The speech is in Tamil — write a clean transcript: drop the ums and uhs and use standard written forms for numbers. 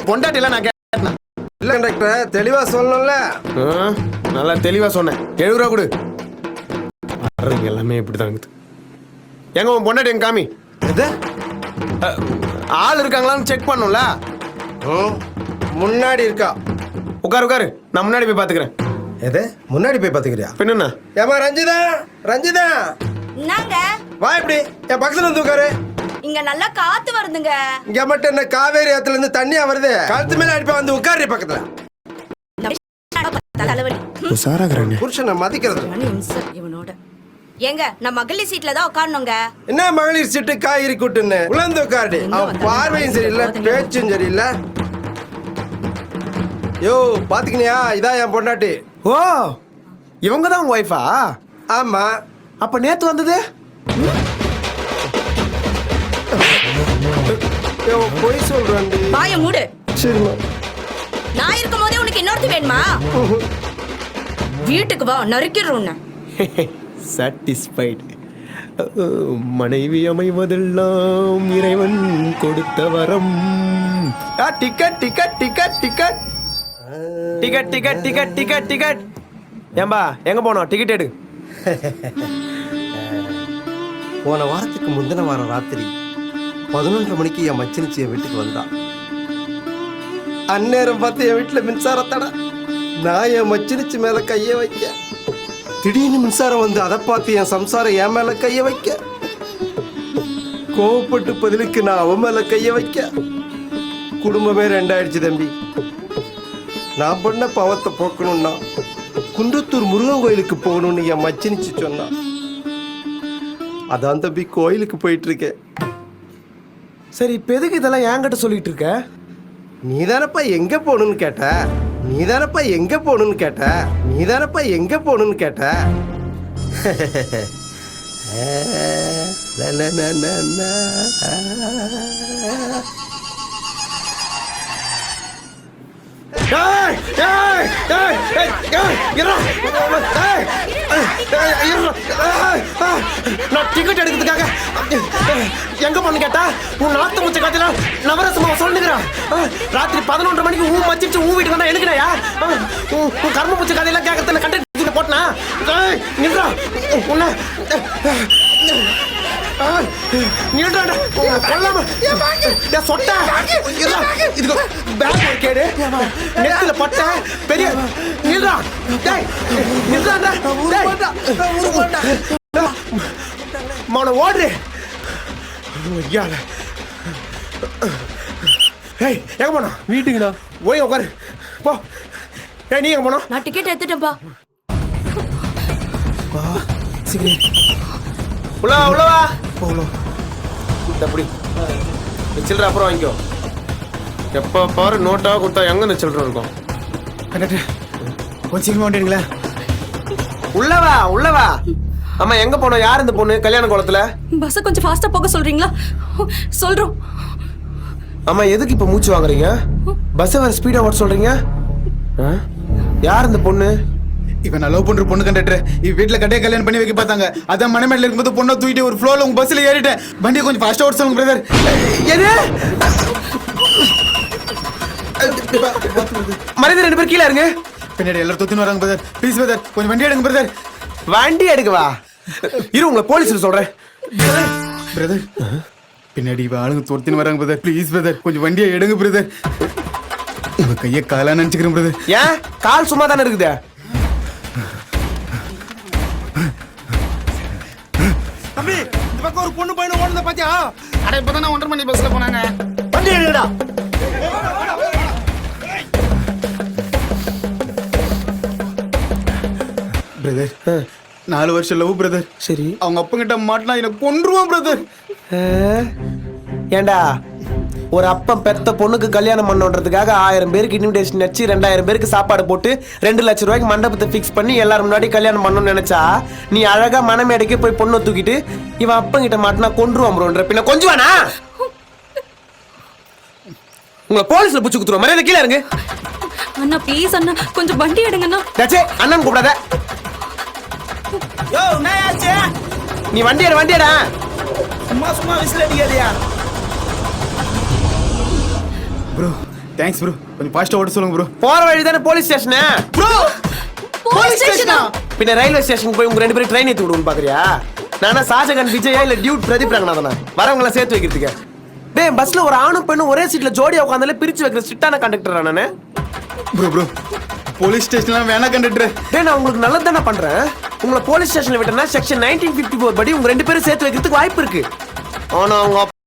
உன் பொண்டாட்டி எல்லாம் நான் கேட்டேன். இல்ல கண்டக்டர் தெளிவா சொல்லணும்ல. நல்லா தெளிவா சொன்னேன். 70 ரூபா கொடு. வர்றவங்க எல்லாமே இப்படிதான் இருக்குது. எங்க உன் பொண்டாட்டி எங்க காமி. எது ஆள் இருக்காங்களான்னு செக் பண்ணும்ல. முன்னாடி இருக்கா. உட்காரு நான் முன்னாடி போய் பாத்துக்கிறேன். எது முன்னாடி போய் பாத்துக்கிறியா? பின்ன ஏமா ரஞ்சிதா என்னங்க வா, இப்படி என் பக்கத்துல வந்து உட்காரு. இங்க நல்லா காத்து வருதுங்க. இங்க மட்டும் என்ன காவேரி ஆத்துல இருந்து தண்ணியா வருது? கழுத்து மேல அடிப்பா வந்து உட்காரு பக்கத்துல. தலைவலி புருஷனை மதிக்கிறது இவனோட. ஏங்க நான் மகளிர் சீட்ல தான் உட்காரணுங்க. என்ன மகளிர் சீட்டு காய்கறி கூட்டுன்னு உழந்து உட்காரு. அவன் பார்வையும் சரியில்லை, பேச்சும் சரியில்லை. யோ பாத்துக்கினியா? இதான் என் பொண்டாட்டி. ஓ இவங்க தான் உங்க ஒய்ஃபா? ஆமா. அப்ப நேத்து வந்தது பொய் சொல்றேன். வாய மூடு. சரிம்மா. நான் இருக்கும் போதே உனக்கு இன்னொருத்தி வேணுமா? வீட்டுக்கு வா, நறுக்கிடுறோம். சாட்டிஸ்ஃபைட். மனைவி அமைவதெல்லாம் இறைவன் கொடுத்த வரம். Ticket ticket ticket ticket ticket ticket ticket ticket ticket. ஏம்பா எங்க போனோம்? டிக்கெட் எடு. போன வாரத்துக்கு முந்தின வாரம் ராத்திரி 11:30 மணிக்கு என் மச்சினிச்சி என் வீட்டுக்கு வந்தான். அந்நேரம் பார்த்து என் வீட்டுல மின்சாரத்தடை. நான் என் மச்சினிச்சி மேல கைய வைக்க, திடீர்னு மின்சாரம் வந்து அதை பார்த்து என் சம்சாரம் என் மேல கைய வைக்க, கோவப்பட்டு பதிலுக்கு நான் அவன் மேல கைய வைக்க, குடும்பமே ரெண்டாயிடுச்சு தம்பி. நான் பண்ண பாவத்தை போக்கணும்னா குன்றத்தூர் முருகன் கோயிலுக்கு போகணும்னு என் மச்சினிச்சு சொன்னான். அதான் தம்பி கோயிலுக்கு போயிட்டு இருக்கேன். சரி இப்ப எதுக்கு இதெல்லாம் என்கிட்ட சொல்லிட்டு இருக்க? நீதானப்பா எங்க போகணும்னு கேட்ட. நீதானப்பா எங்க போகணும்னு கேட்ட. நீதானப்பா எங்க போகணும்னு கேட்ட. நான் டிக்கெட் எடுக்கிறதுக்காக எங்க போன கேட்டா உன் நாத்து முச்ச காத்தில நவரசமா சொல்லுங்கிறான். ராத்திரி 11:30 மணிக்கு ஊ மச்சிச்சு ஊ வீட்டுக்கு வந்தா எனக்குனாயா? உன் கர்ம முச்ச காதையில கேட்கறதுல கண்டக்ட் போட்டனா நின்றா உன்ன நின்றாடா கொல்லாம சொட்ட இதுக்கு பேக் ஒரு கேடு நெத்தில பட்ட பெரிய நின்றா நின்றாடா மௌன ஓடுறே. ஏய் எங்க போனா? வீட்டுக்குடா. போய் உட்காரு போ. ஏய் நீ எங்க போனா? நான் டிக்கெட் எடுத்துட்டேன்ப்பா. உள்ளவா அப்படி சில்லற அப்புறம் வாங்கிக்கோ. எப்ப பாரு நோட்டா கொடுத்தா எங்க இந்த சில்லற இருக்கும்? கொஞ்சம் சீக்கிரமா வந்துட்டீங்களா? உள்ளவா. ஆமா எங்க போனோம்? யார் இந்த பொண்ணு கல்யாண கோலத்துல? பஸ் கொஞ்சம் ஃபாஸ்டா போக சொல்றீங்களா? சொல்றோம். ஆமா எதுக்கு இப்ப மூச்சு வாங்குறீங்க? பஸ் வேற ஸ்பீடா ஓட சொல்றீங்க. யார் இந்த பொண்ணு? இவன் நான் லவ் பண்ற பொண்ணு கண்டக்டர். வீட்டுல கட்டையை கல்யாணம் பண்ணி வைக்க பார்த்தாங்க. அதான் மணிமேட்ல இருக்கும்போது பொண்ணை தூக்கிட்டு ஒரு ஃப்ளோல உங்க பஸ்ல ஏறிட்டேன். வண்டியை கொஞ்சம் ஃபாஸ்டா ஓட சொல்லுங்க பிரதர். எது மனிதர் 2 பேர் கீழே இருங்க. பின்னாடி எல்லாரும் தொத்தின்னு வராங்க பிரதர். ப்ளீஸ் பிரதர் கொஞ்சம் வண்டி எடுங்க பிரதர். வண்டி எடுக்கவா? இரு உங்களை போலீஸ்ல சொல்றேன். பிரதர் பின்னாடி ஆளுங்க தொத்தின்னு வராங்க பிரதர். ப்ளீஸ் பிரதர் கொஞ்சம் வண்டியை எடுங்க பிரதர். உங்க கையை காலா நினைச்சுக்கிறேன் பிரதர். ஏன் கால் சும்மா தானே இருக்குது? தம்பி இந்த பக்கம் ஒரு பொண்ணு பையன் ஓடுறத பாத்தியா? அட இப்பதானே 1:30 மணி பஸ்ல போனாங்க. வண்டி எடுடா. பிரதர் 4 வருஷம் லவ் பிரதர். சரி அவங்க அப்பங்கிட்ட மாட்டினா எனக்கு கொன்றுவான் பிரதர். ஏண்டா ஒரு அப்பன் பெத்த பொண்ணுக்கு கல்யாணம் பண்ணணுன்றதுக்காக 1000 பேருக்கு இன்விடேஷன் வச்சு 2000 பேருக்கு சாப்பாடு போட்டு 2 லட்சம் ரூபாய்க்கு மண்டபத்தை ஃபிக்ஸ் பண்ணி எல்லாரும் முன்னாடி கல்யாணம் பண்ணணும்னு நினைச்சா நீ அழகா மனமேடைக்கு போய் பொண்ணை தூக்கிட்டு இவன் அப்பங்கிட்ட மாட்டினா கொன்றுவான் ப்ரோன்ற பின்ன கொஞ்சுவானா? உங்களை போலீஸ்ல புடிச்சு குத்துருவோம். மரியாதை கீழே இருங்க. அண்ணா ப்ளீஸ் அண்ணா கொஞ்சம் வண்டி எடுங்கண்ணா. டச்சே அண்ணன் கூப்பிடாத. யோ என்னாச்சு? நீ வண்டி எடா. சும்மா விசில் அடிக்காதயா ப்ரோ தேங்க்ஸ் ப்ரோ கொஞ்சம் ஃபாஸ்ட்டாக ஓட்ட சொல்லுங்க ப்ரோ. போற வழி தானே போலீஸ் ஸ்டேஷனு. ப்ரோ போலீஸ் ஸ்டேஷனா? பின்ன ரயில்வே ஸ்டேஷனுக்கு போய் உங்க 2 பேரும் ட்ரெயின் ஏத்தி விடுவோம் பாக்குறியா? நானா ஷாஜகான் விஜயா இல்ல டியூட் பிரதீப் ரங்கநாதனா வரவங்கள சேர்த்து வைக்கிறதுக்கு? டேய் பஸ்ல ஒரு ஆணும் பெண்ணும் ஒரே சீட்ல ஜோடியா உட்கார்ந்தாலே பிரிச்சு வைக்கிற ஸ்ட்ரிக்டான கண்டக்டரா நானு? ப்ரோ போலீஸ் ஸ்டேஷன்லாம் வேணா கண்டக்டர். டேய் நான் உங்களுக்கு நல்லது தானே பண்றேன். உங்களை போலீஸ் ஸ்டேஷன்ல விட்டனா செக்ஷன் 1954 படி உங்க 2 பேரும் சேர்த்து வைக்கிறதுக்கு வாய்ப்பு இருக்கு. ஆனா அவங்க